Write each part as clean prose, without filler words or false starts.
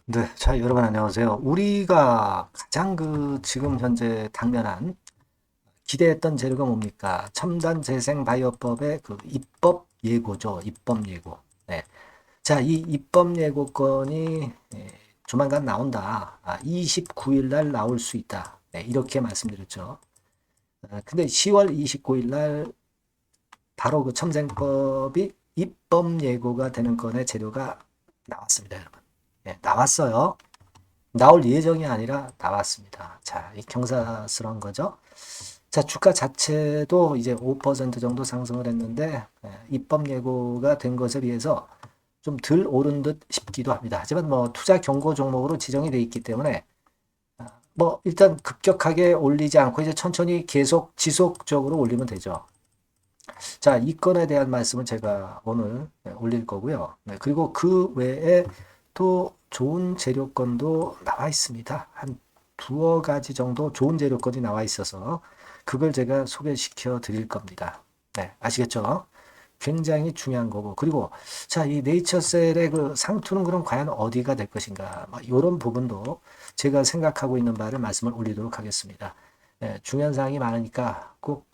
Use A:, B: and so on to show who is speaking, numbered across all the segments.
A: 네, 자, 여러분 안녕하세요. 우리가 가장 지금 현재 당면한 기대했던 재료가 뭡니까? 첨단 재생 바이오법의 입법 예고죠. 입법 예고. 네. 자, 이 입법 예고건이 조만간 나온다. 29일 날 나올 수 있다. 네, 이렇게 말씀드렸죠. 근데 10월 29일 날 바로 그 첨생법이 입법 예고가 되는 건의 재료가 나왔습니다, 여러분. 네, 나왔어요. 나올 예정이 아니라 나왔습니다. 자, 이 경사스러운 거죠. 자, 주가 자체도 이제 5% 정도 상승을 했는데 입법 예고가 된 것에 비해서 좀 덜 오른 듯 싶기도 합니다. 하지만 뭐 투자 경고 종목으로 지정이 돼 있기 때문에 뭐 일단 급격하게 올리지 않고 이제 천천히 계속 지속적으로 올리면 되죠. 자, 이 건에 대한 말씀은 제가 오늘 올릴 거고요. 네, 그리고 그 외에 또 좋은 재료건도 나와 있습니다. 한 두어 가지 정도 좋은 재료건이 나와 있어서 그걸 제가 소개시켜 드릴 겁니다. 네, 아시겠죠? 굉장히 중요한 거고. 그리고 자, 이 네이처셀의 그 상투는 그럼 과연 어디가 될 것인가? 뭐 이런 부분도 제가 생각하고 있는 바를 말씀을 올리도록 하겠습니다. 네, 중요한 사항이 많으니까 꼭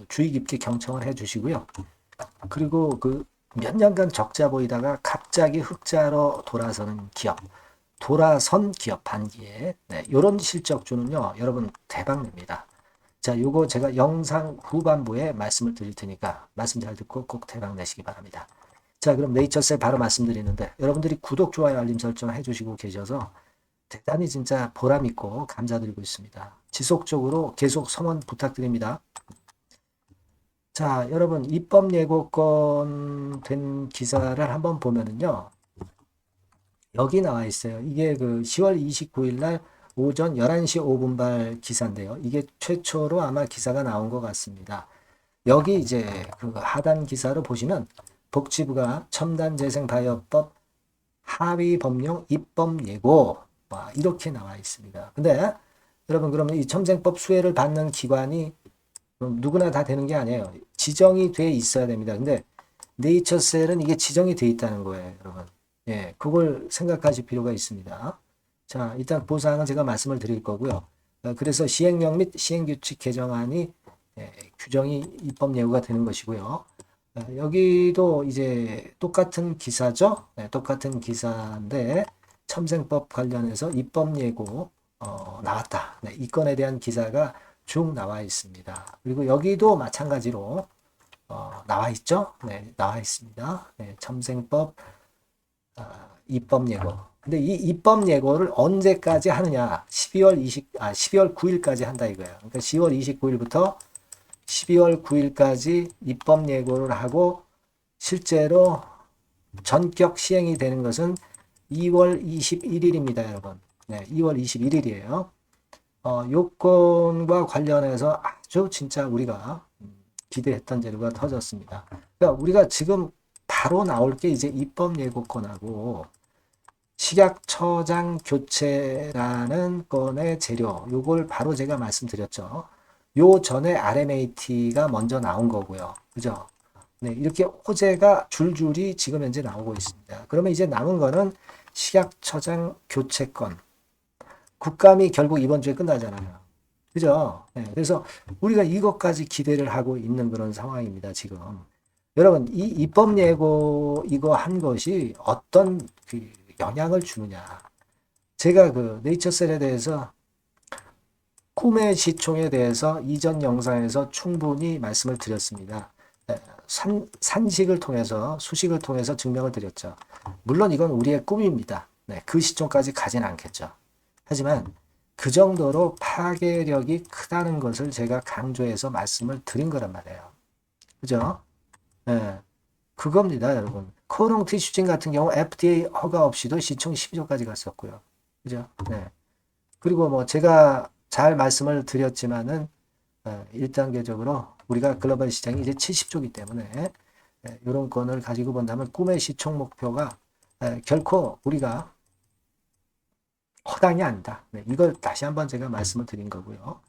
A: 주의 깊게 경청을 해 주시고요. 그리고 몇 년간 적자 보이다가 갑자기 흑자로 돌아서는 기업, 돌아선 기업 반기에 네, 이런 실적주는요, 여러분 대박 냅니다. 자, 요거 제가 영상 후반부에 말씀을 드릴 테니까 말씀 잘 듣고 꼭 대박 내시기 바랍니다. 자, 그럼 네이처셀 바로 말씀드리는데 여러분들이 구독, 좋아요, 알림 설정 해주시고 계셔서 대단히 진짜 보람 있고 감사드리고 있습니다. 지속적으로 계속 성원 부탁드립니다. 자, 여러분 입법 예고권 된 기사를 한번 보면은요. 여기 나와 있어요. 이게 10월 29일 날 오전 11시 5분발 기사인데요. 이게 최초로 아마 기사가 나온 것 같습니다. 여기 이제 하단 기사로 보시면 복지부가 첨단재생바이오법 하위 법령 입법 예고 이렇게 나와 있습니다. 근데 여러분 그러면 이 첨생법 수혜를 받는 기관이 누구나 다 되는 게 아니에요. 지정이 돼 있어야 됩니다. 근데 네이처셀은 이게 지정이 돼 있다는 거예요, 여러분. 예, 그걸 생각하실 필요가 있습니다. 자, 일단 보상은 제가 말씀을 드릴 거고요. 그래서 시행령 및 시행규칙 개정안이 규정이 입법 예고가 되는 것이고요. 여기도 이제 똑같은 기사죠. 네, 똑같은 기사인데 첨생법 관련해서 입법 예고 나왔다. 네, 이 건에 대한 기사가 쭉 나와 있습니다. 그리고 여기도 마찬가지로 나와 있죠? 네, 나와 있습니다. 네, 첨생법 입법 예고. 근데 이 입법 예고를 언제까지 하느냐? 12월 9일까지 한다 이거예요. 그러니까 10월 29일부터 12월 9일까지 입법 예고를 하고 실제로 전격 시행이 되는 것은 2월 21일입니다, 여러분. 네, 2월 21일이에요. 요건과 관련해서 아주 진짜 우리가 기대했던 재료가 터졌습니다. 그러니까 우리가 지금 바로 나올 게 이제 입법 예고건하고 식약처장 교체라는 건의 재료, 요걸 바로 제가 말씀드렸죠. 요 전에 RMAT가 먼저 나온 거고요. 그죠? 네, 이렇게 호재가 줄줄이 지금 현재 나오고 있습니다. 그러면 이제 남은 거는 식약처장 교체건. 국감이 결국 이번 주에 끝나잖아요. 그죠? 네, 그래서 우리가 이것까지 기대를 하고 있는 그런 상황입니다, 지금. 여러분, 이 입법 예고 이거 한 것이 어떤 영향을 주느냐. 제가 네이처셀에 대해서 꿈의 시총에 대해서 이전 영상에서 충분히 말씀을 드렸습니다. 산식을 통해서 수식을 통해서 증명을 드렸죠. 물론 이건 우리의 꿈입니다. 네, 그 시점까지 가진 않겠죠. 하지만 그 정도로 파괴력이 크다는 것을 제가 강조해서 말씀을 드린 거란 말이에요. 그죠? 네, 그겁니다, 여러분. 코롱 티슈진 같은 경우 FDA 허가 없이도 시총 12조까지 갔었고요. 그죠? 네. 그리고 뭐 제가 잘 말씀을 드렸지만은 1단계적으로 우리가 글로벌 시장이 이제 70조이기 때문에 이런 건을 가지고 본다면 꿈의 시총 목표가 결코 우리가 허당이 아니다. 네, 이걸 다시 한번 제가 말씀을 드린 거고요.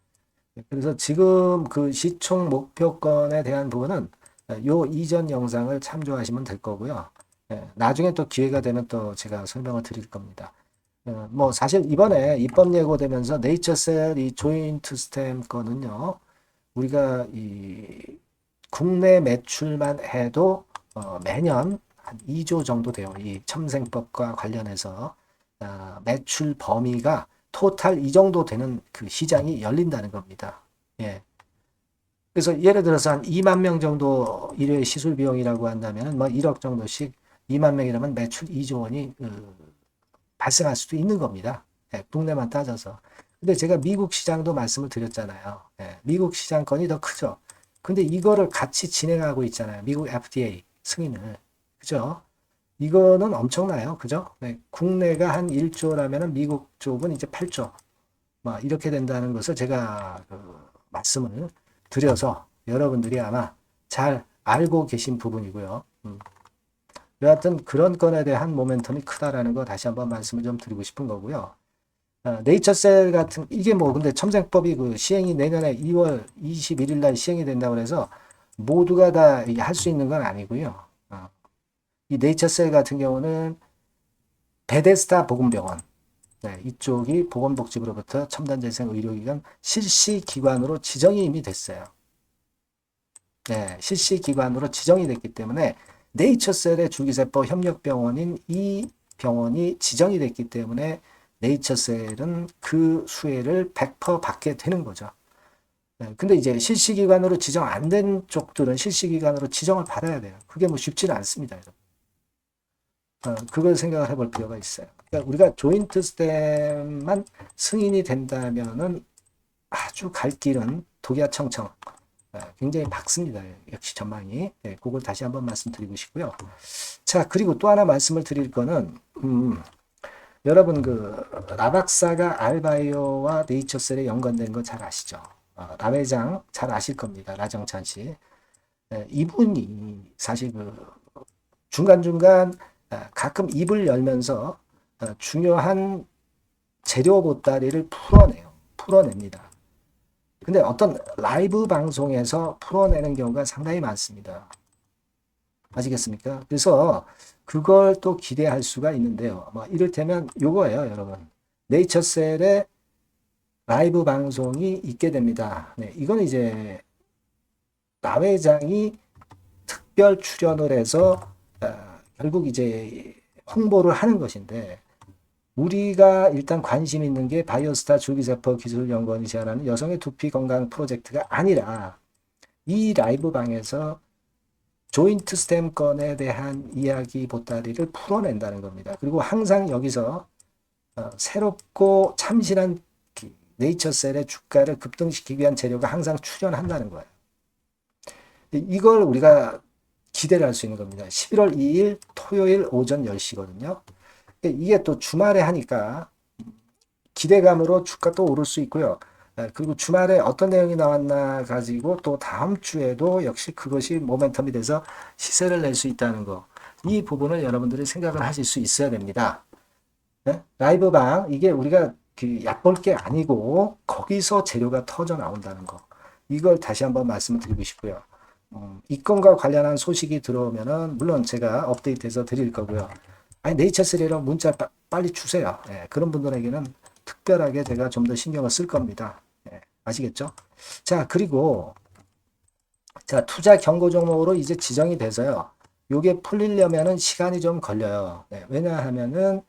A: 그래서 지금 그 시총 목표권에 대한 부분은 요 이전 영상을 참조하시면 될 거고요. 나중에 또 기회가 되면 또 제가 설명을 드릴 겁니다. 뭐 사실 이번에 입법 예고되면서 네이처셀 이 조인트 스템 거는요. 우리가 이 국내 매출만 해도 매년 한 2조 정도 돼요. 이 첨생법과 관련해서 매출 범위가 토탈 이 정도 되는 그 시장이 열린다는 겁니다. 예. 그래서 예를 들어서 한 2만 명 정도 일회 시술 비용이라고 한다면 뭐 1억 정도씩 2만 명이라면 매출 2조 원이 발생할 수도 있는 겁니다. 예, 국내만 따져서. 근데 제가 미국 시장도 말씀을 드렸잖아요. 예, 미국 시장 건이 더 크죠. 근데 이거를 같이 진행하고 있잖아요. 미국 FDA 승인을. 그죠? 이거는 엄청나요. 그죠? 네, 국내가 한 1조라면 미국 쪽은 이제 8조. 뭐 이렇게 된다는 것을 제가 말씀을 드려서 여러분들이 아마 잘 알고 계신 부분이고요. 여하튼 그런 건에 대한 모멘텀이 크다라는 거 다시 한번 말씀을 좀 드리고 싶은 거고요. 네이처셀 같은 이게 뭐 근데 첨생법이 그 시행이 내년에 2월 21일 날 시행이 된다고 해서 모두가 다 할 수 있는 건 아니고요. 이 네이처셀 같은 경우는 베데스다 보건병원 네, 이쪽이 보건복지부로부터 첨단재생 의료기관 실시기관으로 지정이 이미 됐어요. 네, 실시기관으로 지정이 됐기 때문에 네이처셀의 줄기세포 협력병원인 이 병원이 지정이 됐기 때문에 네이처셀은 그 수혜를 100% 받게 되는 거죠. 네, 근데 이제 실시기관으로 지정 안 된 쪽들은 실시기관으로 지정을 받아야 돼요. 그게 뭐 쉽지는 않습니다. 그걸 생각을 해볼 필요가 있어요. 그러니까 우리가 조인트 스템만 승인이 된다면은 아주 갈 길은 독야청청 굉장히 밝습니다. 역시 전망이. 네, 그걸 다시 한번 말씀드리고 싶고요. 자, 그리고 또 하나 말씀을 드릴 거는 여러분 그 라박사가 알바이오와 네이처셀에 연관된 거 잘 아시죠? 라 회장 잘 아실 겁니다. 라정찬 씨. 이분이 사실 그 중간중간 가끔 입을 열면서 중요한 재료 보따리를 풀어냅니다. 근데 어떤 라이브 방송에서 풀어내는 경우가 상당히 많습니다. 아시겠습니까? 그래서 그걸 또 기대할 수가 있는데요. 뭐 이를테면 요거예요, 여러분. 네이처셀의 라이브 방송이 있게 됩니다. 네, 이건 이제 나 회장이 특별 출연을 해서 결국 이제 홍보를 하는 것인데 우리가 일단 관심 있는 게 바이오스타 줄기세포 기술연구원이 제안하는 여성의 두피 건강 프로젝트가 아니라 이 라이브 방에서 조인트 스템 건에 대한 이야기 보따리를 풀어낸다는 겁니다. 그리고 항상 여기서 새롭고 참신한 네이처셀의 주가를 급등시키기 위한 재료가 항상 출연한다는 거예요. 이걸 우리가 기대를 할 수 있는 겁니다. 11월 2일 토요일 오전 10시거든요. 이게 또 주말에 하니까 기대감으로 주가 또 오를 수 있고요. 그리고 주말에 어떤 내용이 나왔나 가지고 또 다음 주에도 역시 그것이 모멘텀이 돼서 시세를 낼 수 있다는 거. 이 부분을 여러분들이 생각을 하실 수 있어야 됩니다. 네? 라이브 방, 이게 우리가 그 얕볼 게 아니고 거기서 재료가 터져 나온다는 거. 이걸 다시 한번 말씀을 드리고 싶고요. 이 건과 관련한 소식이 들어오면은 물론 제가 업데이트해서 드릴 거고요. 아니 네이처셀이랑 문자 빨리 주세요. 예, 그런 분들에게는 특별하게 제가 좀 더 신경을 쓸 겁니다. 예, 아시겠죠? 자, 그리고 자, 투자 경고 종목으로 이제 지정이 돼서요. 요게 풀리려면은 시간이 좀 걸려요. 네, 왜냐하면은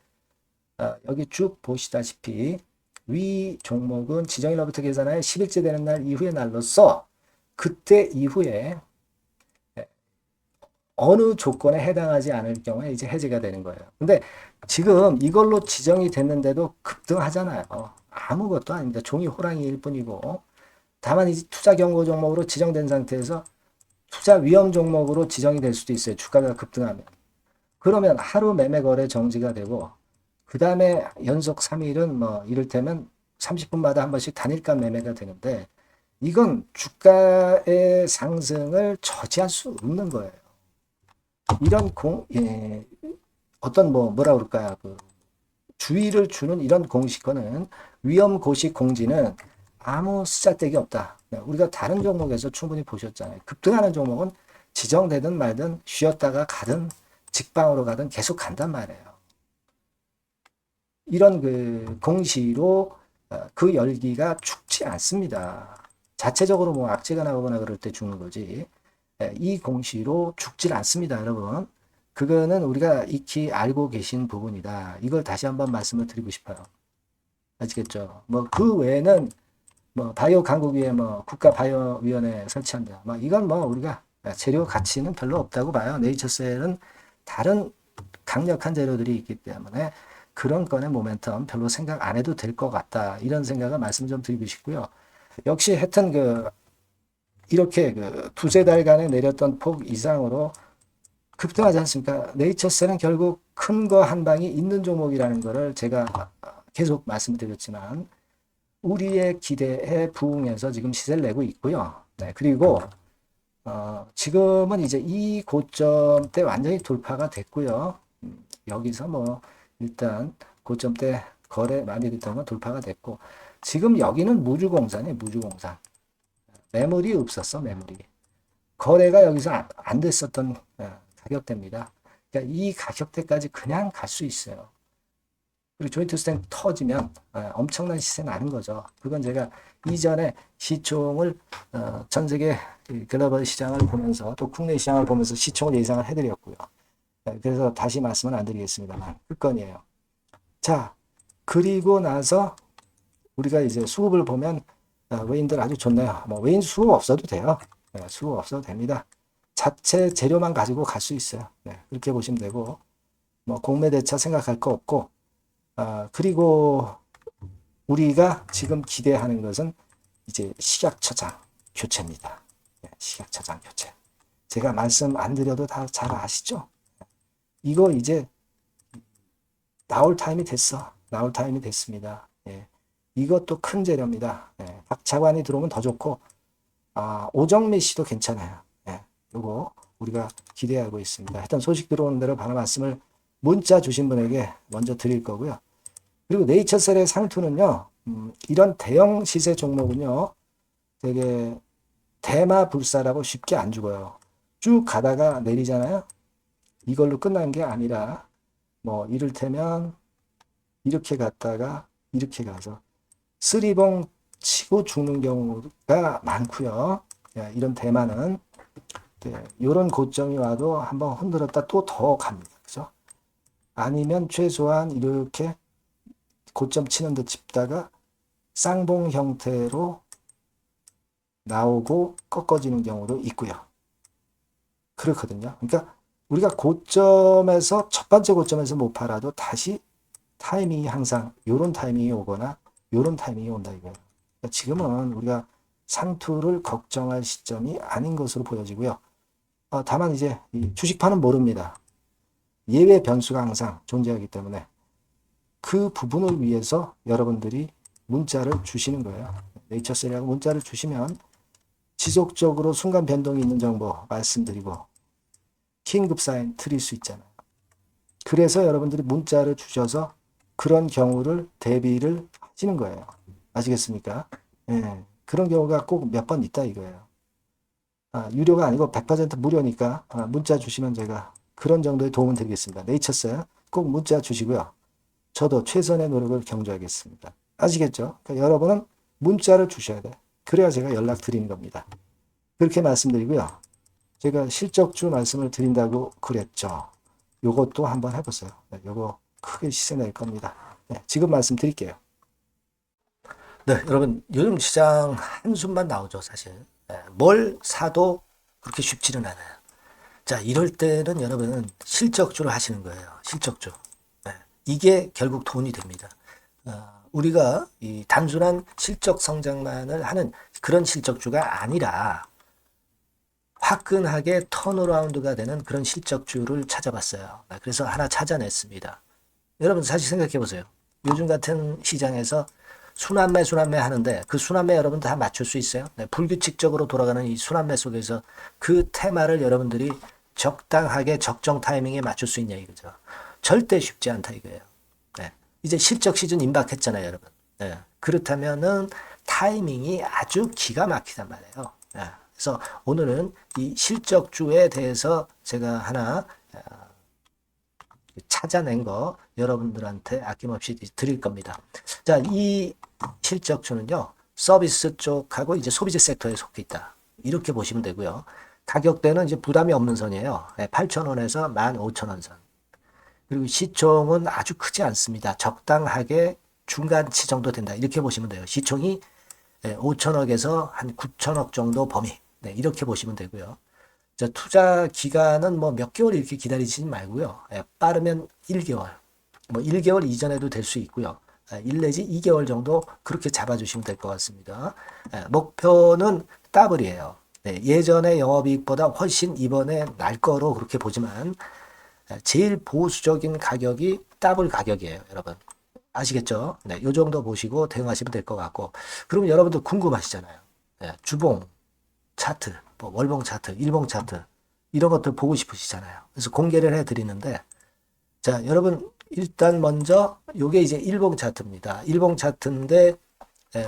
A: 여기 쭉 보시다시피 위 종목은 지정일로부터 계산하여 10일째 되는 날 이후의 날로서 그때 이후에 어느 조건에 해당하지 않을 경우에 이제 해제가 되는 거예요. 근데 지금 이걸로 지정이 됐는데도 급등하잖아요. 아무것도 아닙니다. 종이 호랑이일 뿐이고. 다만 이제 투자 경고 종목으로 지정된 상태에서 투자 위험 종목으로 지정이 될 수도 있어요. 주가가 급등하면. 그러면 하루 매매 거래 정지가 되고 그 다음에 연속 3일은 뭐 이를테면 30분마다 한 번씩 단일가 매매가 되는데 이건 주가의 상승을 저지할 수 없는 거예요. 이런 어떤 뭐라 그럴까요? 그 주의를 주는 이런 공시권은 위험 고시 공지는 아무 쓰잘데기 없다. 우리가 다른 종목에서 충분히 보셨잖아요. 급등하는 종목은 지정되든 말든 쉬었다가 가든 직방으로 가든 계속 간단 말이에요. 이런 그 공시로 그 열기가 죽지 않습니다. 자체적으로 뭐 악재가 나오거나 그럴 때 죽는 거지. 이 공시로 죽질 않습니다, 여러분. 그거는 우리가 익히 알고 계신 부분이다. 이걸 다시 한번 말씀을 드리고 싶어요. 아시겠죠? 뭐 그 외에는 뭐 바이오 강국위에 뭐 국가 바이오위원회 설치한다. 뭐 이건 뭐 우리가 재료 가치는 별로 없다고 봐요. 네이처셀은 다른 강력한 재료들이 있기 때문에 그런 건의 모멘텀 별로 생각 안 해도 될 것 같다. 이런 생각을 말씀 좀 드리고 싶고요. 역시 하여튼 이렇게 두세 달간에 내렸던 폭 이상으로 급등하지 않습니까? 네이처셀은 결국 큰 거 한 방이 있는 종목이라는 거를 제가 계속 말씀드렸지만 우리의 기대에 부응해서 지금 시세를 내고 있고요. 네, 그리고 지금은 이제 이 고점대 완전히 돌파가 됐고요. 여기서 뭐 일단 고점대 거래 많이 됐던 건 돌파가 됐고 지금 여기는 무주공산이에요. 무주공산. 매물이 없었어. 매물이. 거래가 여기서 안 됐었던 가격대입니다. 그러니까 이 가격대까지 그냥 갈 수 있어요. 그리고 조인트 스탠 터지면 엄청난 시세 나는 거죠. 그건 제가 이전에 시총을 전 세계 글로벌 시장을 보면서 또 국내 시장을 보면서 시총을 예상을 해드렸고요. 그래서 다시 말씀은 안 드리겠습니다만 그 건이에요. 자, 그리고 나서 우리가 이제 수급을 보면 외인들 아주 좋네요. 뭐 외인 수급 없어도 돼요. 네, 수급 없어도 됩니다. 자체 재료만 가지고 갈 수 있어요. 네, 그렇게 보시면 되고 뭐 공매대차 생각할 거 없고 그리고 우리가 지금 기대하는 것은 이제 식약처장 교체입니다. 네, 식약처장 교체. 제가 말씀 안 드려도 다 잘 아시죠? 이거 이제 나올 타임이 됐어. 나올 타임이 됐습니다. 예. 이것도 큰 재료입니다. 예. 박 차관이 들어오면 더 좋고 오정미 씨도 괜찮아요. 예. 요거 우리가 기대하고 있습니다. 하여튼 소식 들어오는 대로 바로 말씀을 문자 주신 분에게 먼저 드릴 거고요. 그리고 네이처셀의 상투는요. 이런 대형 시세 종목은요. 되게 대마불사라고 쉽게 안 죽어요. 쭉 가다가 내리잖아요. 이걸로 끝난 게 아니라 뭐 이를테면 이렇게 갔다가 이렇게 가서 쓰리봉 치고 죽는 경우가 많고요. 이런 대만은 이런 고점이 와도 한번 흔들었다 또 더 갑니다. 그죠? 아니면 최소한 이렇게 고점 치는 듯 짚다가 쌍봉 형태로 나오고 꺾어지는 경우도 있고요. 그렇거든요. 그러니까 우리가 고점에서 첫 번째 고점에서 못 팔아도 다시 타이밍이 항상 요런 타이밍이 오거나 요런 타이밍이 온다 이거예요. 그러니까 지금은 우리가 상투를 걱정할 시점이 아닌 것으로 보여지고요. 다만 이제 이 주식파는 모릅니다. 예외 변수가 항상 존재하기 때문에 그 부분을 위해서 여러분들이 문자를 주시는 거예요. 네이처셀이라고 문자를 주시면 지속적으로 순간 변동이 있는 정보 말씀드리고 긴급 사인 드릴 수 있잖아요. 그래서 여러분들이 문자를 주셔서 그런 경우를 대비를 하시는 거예요. 아시겠습니까? 예, 그런 경우가 꼭 몇 번 있다 이거예요. 유료가 아니고 100% 무료니까 문자 주시면 제가 그런 정도의 도움을 드리겠습니다. 네이처셀 꼭 문자 주시고요. 저도 최선의 노력을 경주하겠습니다. 아시겠죠? 그러니까 여러분은 문자를 주셔야 돼. 그래야 제가 연락 드리는 겁니다. 그렇게 말씀드리고요. 제가 실적주 말씀을 드린다고 그랬죠. 요것도 한번 해보세요. 네, 요거 크게 시세 낼 겁니다. 네, 지금 말씀드릴게요. 네, 여러분 요즘 시장 한숨만 나오죠, 사실. 네, 뭘 사도 그렇게 쉽지는 않아요. 자, 이럴 때는 여러분은 실적주를 하시는 거예요. 실적주. 네, 이게 결국 돈이 됩니다. 우리가 이 단순한 실적 성장만을 하는 그런 실적주가 아니라 화끈하게 턴어라운드가 되는 그런 실적주를 찾아봤어요. 그래서 하나 찾아냈습니다. 여러분 사실 생각해 보세요. 요즘 같은 시장에서 순환매 하는데 그 순환매 여러분 다 맞출 수 있어요? 네, 불규칙적으로 돌아가는 이 순환매 속에서 그 테마를 여러분들이 적당하게 적정 타이밍에 맞출 수 있냐 이거죠. 절대 쉽지 않다 이거예요. 네, 이제 실적 시즌 임박했잖아요, 여러분. 네, 그렇다면은 타이밍이 아주 기가 막히단 말이에요. 네, 그래서 오늘은 이 실적주에 대해서 제가 하나 찾아낸 거 여러분들한테 아낌없이 드릴 겁니다. 자, 이 실적주는요, 서비스 쪽하고 이제 소비재 섹터에 속해 있다. 이렇게 보시면 되고요. 가격대는 이제 부담이 없는 선이에요. 8,000원에서 15,000원 선. 그리고 시총은 아주 크지 않습니다. 적당하게 중간치 정도 된다. 이렇게 보시면 돼요. 시총이 5천억에서 한 9천억 정도 범위. 네, 이렇게 보시면 되고요. 자, 투자 기간은 뭐 몇 개월 이렇게 기다리지 말고요. 빠르면 1개월. 뭐 1개월 이전에도 될 수 있고요. 1 내지 2개월 정도 그렇게 잡아주시면 될 것 같습니다. 목표는 더블이에요. 네, 예전의 영업이익보다 훨씬 이번에 날 거로 그렇게 보지만 제일 보수적인 가격이 더블 가격이에요, 여러분. 아시겠죠? 네, 요 정도 보시고 대응하시면 될 것 같고. 그러면 여러분들 궁금하시잖아요. 네, 주봉, 차트, 뭐 월봉 차트, 일봉 차트 이런 것들 보고 싶으시잖아요. 그래서 공개를 해드리는데, 자, 여러분 일단 먼저 요게 이제 일봉 차트입니다. 일봉 차트인데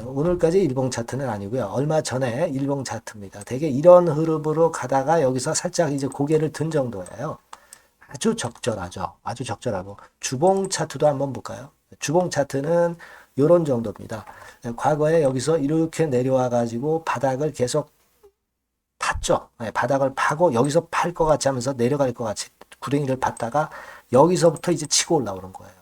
A: 오늘까지 일봉 차트는 아니고요. 얼마 전에 일봉 차트입니다. 되게 이런 흐름으로 가다가 여기서 살짝 이제 고개를 든 정도예요. 아주 적절하죠. 아주 적절하고. 주봉 차트도 한번 볼까요? 주봉 차트는 이런 정도입니다. 과거에 여기서 이렇게 내려와 가지고 바닥을 계속 팠죠. 바닥을 파고 여기서 팔 것 같이 하면서 내려갈 것 같이 구덩이를 팠다가 여기서부터 이제 치고 올라오는 거예요.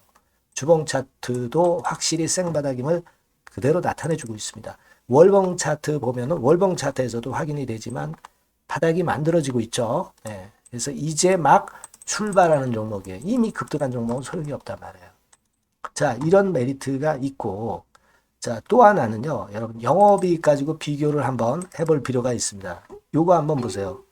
A: 주봉 차트도 확실히 생바닥임을 그대로 나타내주고 있습니다. 월봉 차트 보면은 월봉 차트에서도 확인이 되지만 바닥이 만들어지고 있죠. 그래서 이제 막 출발하는 종목이에요. 이미 급등한 종목은 소용이 없단 말이에요. 자, 이런 메리트가 있고, 자, 또 하나는요, 여러분, 영업이익 가지고 비교를 한번 해볼 필요가 있습니다. 요거 한번 보세요.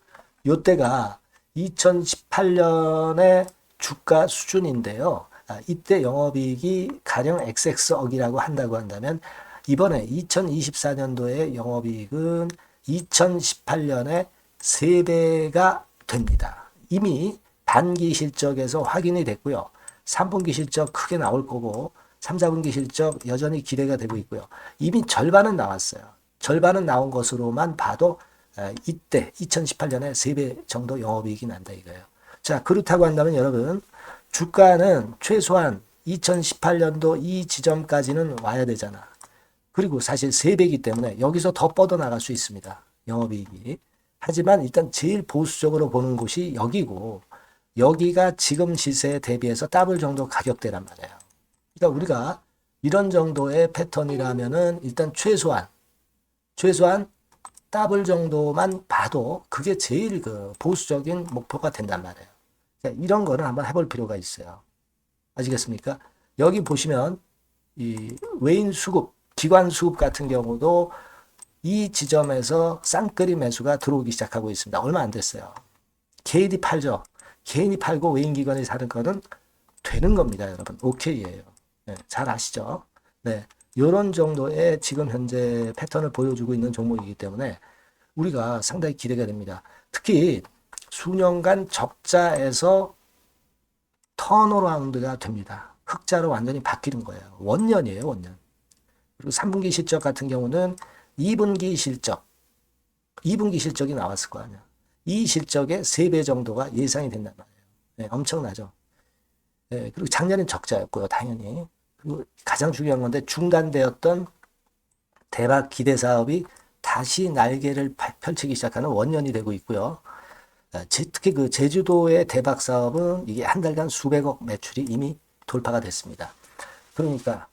A: 요때가 2018년의 주가 수준인데요. 이때 영업이익이 가령 XX억이라고 한다고 한다면, 이번에 2024년도의 영업이익은 2018년에 3배가 됩니다. 이미 단기 실적에서 확인이 됐고요. 3분기 실적 크게 나올 거고 3, 4분기 실적 여전히 기대가 되고 있고요. 이미 절반은 나왔어요. 절반은 나온 것으로만 봐도 이때 2018년에 3배 정도 영업이익이 난다 이거예요. 자, 그렇다고 한다면 여러분 주가는 최소한 2018년도 이 지점까지는 와야 되잖아. 그리고 사실 3배이기 때문에 여기서 더 뻗어나갈 수 있습니다. 영업이익이. 하지만 일단 제일 보수적으로 보는 곳이 여기고 여기가 지금 시세에 대비해서 더블 정도 가격대란 말이에요. 그러니까 우리가 이런 정도의 패턴이라면은 일단 최소한 더블 정도만 봐도 그게 제일 그 보수적인 목표가 된단 말이에요. 그러니까 이런 거를 한번 해볼 필요가 있어요. 아시겠습니까? 여기 보시면 이 외인 수급, 기관 수급 같은 경우도 이 지점에서 쌍끌이 매수가 들어오기 시작하고 있습니다. 얼마 안 됐어요. 개인이 팔죠. 개인이 팔고 외인기관이 사는 거는 되는 겁니다, 여러분. 오케이예요. 네, 잘 아시죠? 네, 이런 정도의 지금 현재 패턴을 보여주고 있는 종목이기 때문에 우리가 상당히 기대가 됩니다. 특히 수년간 적자에서 턴어라운드가 됩니다. 흑자로 완전히 바뀌는 거예요. 원년이에요, 원년. 그리고 3분기 실적 같은 경우는 2분기 실적이 나왔을 거 아니야. 이 실적의 3배 정도가 예상이 된단 말이에요. 네, 엄청나죠. 네, 그리고 작년엔 적자였고요, 당연히. 그리고 가장 중요한 건데 중단되었던 대박 기대 사업이 다시 날개를 펼치기 시작하는 원년이 되고 있고요. 특히 그 제주도의 대박 사업은 이게 한 달간 수백억 매출이 이미 돌파가 됐습니다. 그러니까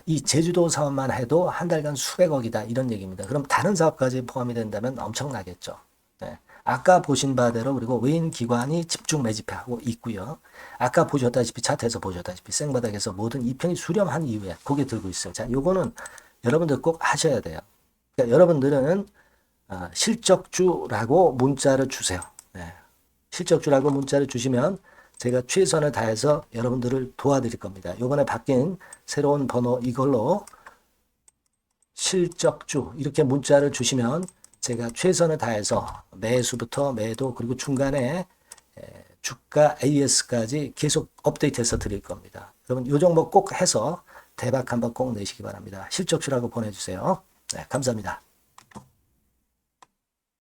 A: 이 제주도 사업만 해도 한 달간 수백억이다 이런 얘기입니다. 그럼 다른 사업까지 포함이 된다면 엄청나겠죠. 네. 아까 보신 바대로 그리고 외인 기관이 집중 매집하고 있고요. 아까 보셨다시피 차트에서 보셨다시피 생바닥에서 모든 이평이 수렴한 이후에 고개 들고 있어요. 자, 요거는 여러분들 꼭 하셔야 돼요. 그러니까 여러분들은 실적주라고 문자를 주세요. 네. 실적주라고 문자를 주시면 제가 최선을 다해서 여러분들을 도와드릴 겁니다. 요번에 바뀐 새로운 번호 이걸로 실적주 이렇게 문자를 주시면 제가 최선을 다해서 매수부터 매도 그리고 중간에 주가 AS까지 계속 업데이트해서 드릴 겁니다. 여러분 요 종목 꼭 해서 대박 한번 꼭 내시기 바랍니다. 실적주라고 보내주세요. 네, 감사합니다.